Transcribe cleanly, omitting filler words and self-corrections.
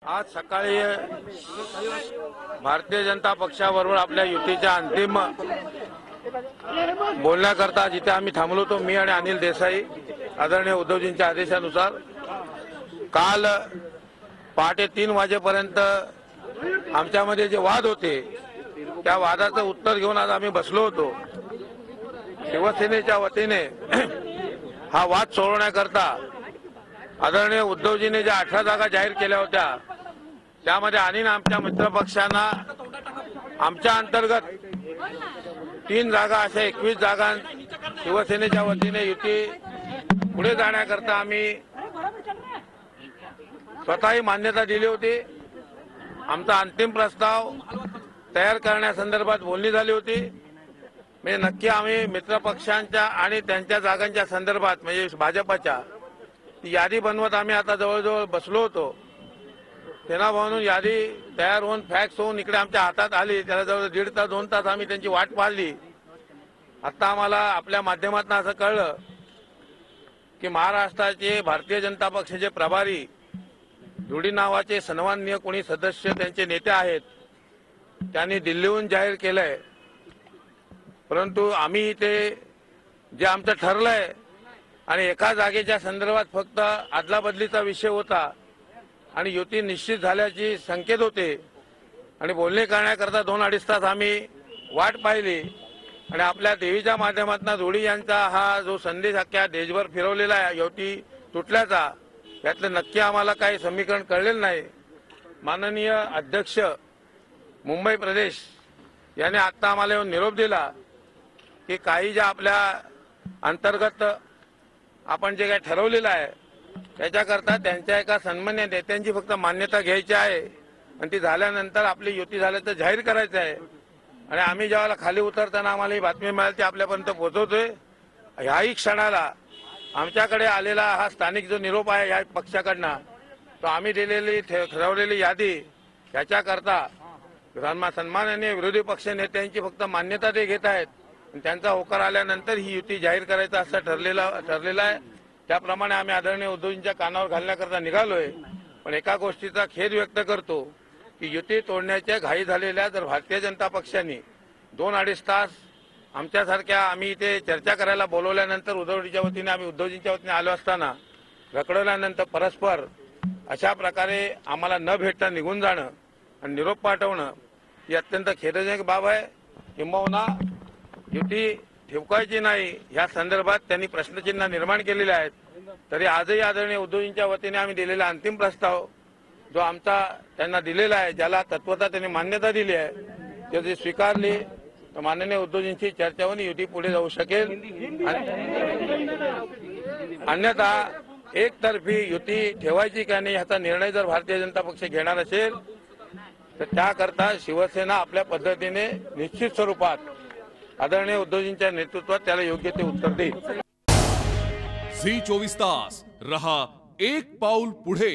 आज सकाळी भारतीय जनता पक्षाबरोबर आपल्या युतीच्या अंतिम बोलण्याकरता जिथे आम्ही थांबलो होतो, मी आणि अनिल देसाई, आदरणीय उद्धवजींच्या आदेशानुसार काल पहाटे 3 वाजेपर्यंत आमच्यामध्ये जे वाद होते त्या वादाचं उत्तर घेऊन आज आम्ही बसलो होतो। शिवसेनेच्या वतीने हा वाद सोडवण्याकरता आदरणीय उद्धवजीने ज्या 18 जागा जाहीर केल्या होत्या त्यामध्ये आणि आमच्या मित्रपक्षांना आमच्या अंतर्गत 3 जागा अशा 21 जागा शिवसेनेच्या वतीने युती पुढे जाण्याकरता आम्ही स्वतःही मान्यता दिली होती। आमचा अंतिम प्रस्ताव तयार करण्यासंदर्भात बोलणी झाली होती। म्हणजे नक्की आम्ही मित्रपक्षांच्या आणि त्यांच्या जागांच्या संदर्भात म्हणजे भाजपच्या यादी बनवत आम्ही आता जवळजवळ बसलो होतो। तेव्हा म्हणून यादी तयार होऊन फॅक्स होऊन इकडे आमच्या हातात आली। त्याला जवळ 1.5 तास 2 तास आम्ही त्यांची वाट पाहिली। आता आम्हाला आपल्या माध्यमातून असं कळलं की महाराष्ट्राचे भारतीय जनता पक्षाचे प्रभारी धुडी नावाचे सन्माननीय कोणी सदस्य त्यांचे नेते आहेत, त्यांनी दिल्लीहून जाहीर केलंय। परंतु आम्ही इथे जे आमचं ठरलंय आणि एका जागेच्या संदर्भात फक्त अदलाबदलीचा विषय होता आणि युती निश्चित झाल्याची संकेत होते आणि बोलणे करण्याकरता 2-2.5 तास आम्ही वाट पाहिली आणि आपल्या देवीच्या माध्यमातून धुडी यांचा हा जो संदेश अख्ख्या देशभर फिरवलेला आहे युती तुटल्याचा, यातलं नक्की आम्हाला काही समीकरण कळलेलं नाही। माननीय अध्यक्ष मुंबई प्रदेश यांनी आता आम्हाला येऊन निरोप दिला की काही ज्या आपल्या अंतर्गत आपण जे काही ठरवलेलं आहे त्याच्याकरता त्यांच्या एका सन्मान्य नेत्यांची फक्त मान्यता घ्यायची आहे आणि ती झाल्यानंतर आपली युती झाल्याचं जाहीर करायचं आहे। आणि आम्ही जेव्हा खाली उतरताना आम्हाला ही बातमी मिळाली ती आपल्यापर्यंत पोहोचवतोय। ह्याही क्षणाला आमच्याकडे आलेला हा स्थानिक जो निरोप आहे या पक्षाकडनं, तो आम्ही दिलेली ठरवलेली यादी याच्याकरता सन्माननीय विरोधी पक्ष नेत्यांची फक्त मान्यता ते घेत आहेत आणि त्यांचा होकार आल्यानंतर ही युती जाहीर करायचं असं ठरलेलं आहे। त्याप्रमाणे आम्ही आदरणीय उद्धवजींच्या कानावर घालण्याकरता निघालोय। पण एका गोष्टीचा खेद व्यक्त करतो की युती तोडण्याच्या घाई झालेल्या जर भारतीय जनता पक्षाने 2-2.5 तास आमच्यासारख्या आम्ही इथे चर्चा करायला बोलवल्यानंतर उद्धवजींच्या वतीने आलो असताना रखडवल्यानंतर परस्पर अशा प्रकारे आम्हाला न भेटता निघून जाणं आणि निरोप पाठवणं ही अत्यंत खेदजनक बाब आहे। किंबहुना युती ठेवकायची नाही या संदर्भात त्यांनी प्रश्नचिन्ह निर्माण केलेले आहेत। तरी आजही आदरणीय उद्धवजींच्या वतीने आम्ही दिलेला अंतिम प्रस्ताव जो आमचा त्यांना दिलेला आहे, ज्याला तत्वता त्यांनी मान्यता दिली आहे, त्याची स्वीकारली तर माननीय उद्धवजींची चर्चा होऊन युती पुढे जाऊ शकेल। अन्यथा एकतर्फी युती ठेवायची का नाही याचा निर्णय जर भारतीय जनता पक्ष घेणार असेल तर त्याकरता शिवसेना आपल्या पद्धतीने निश्चित स्वरूपात आदरणीय उद्धवजींच्या नेतृत्वात त्याला योग्य ते उत्तर देईल। झी 24 तास रहा एक पाऊल पुढे।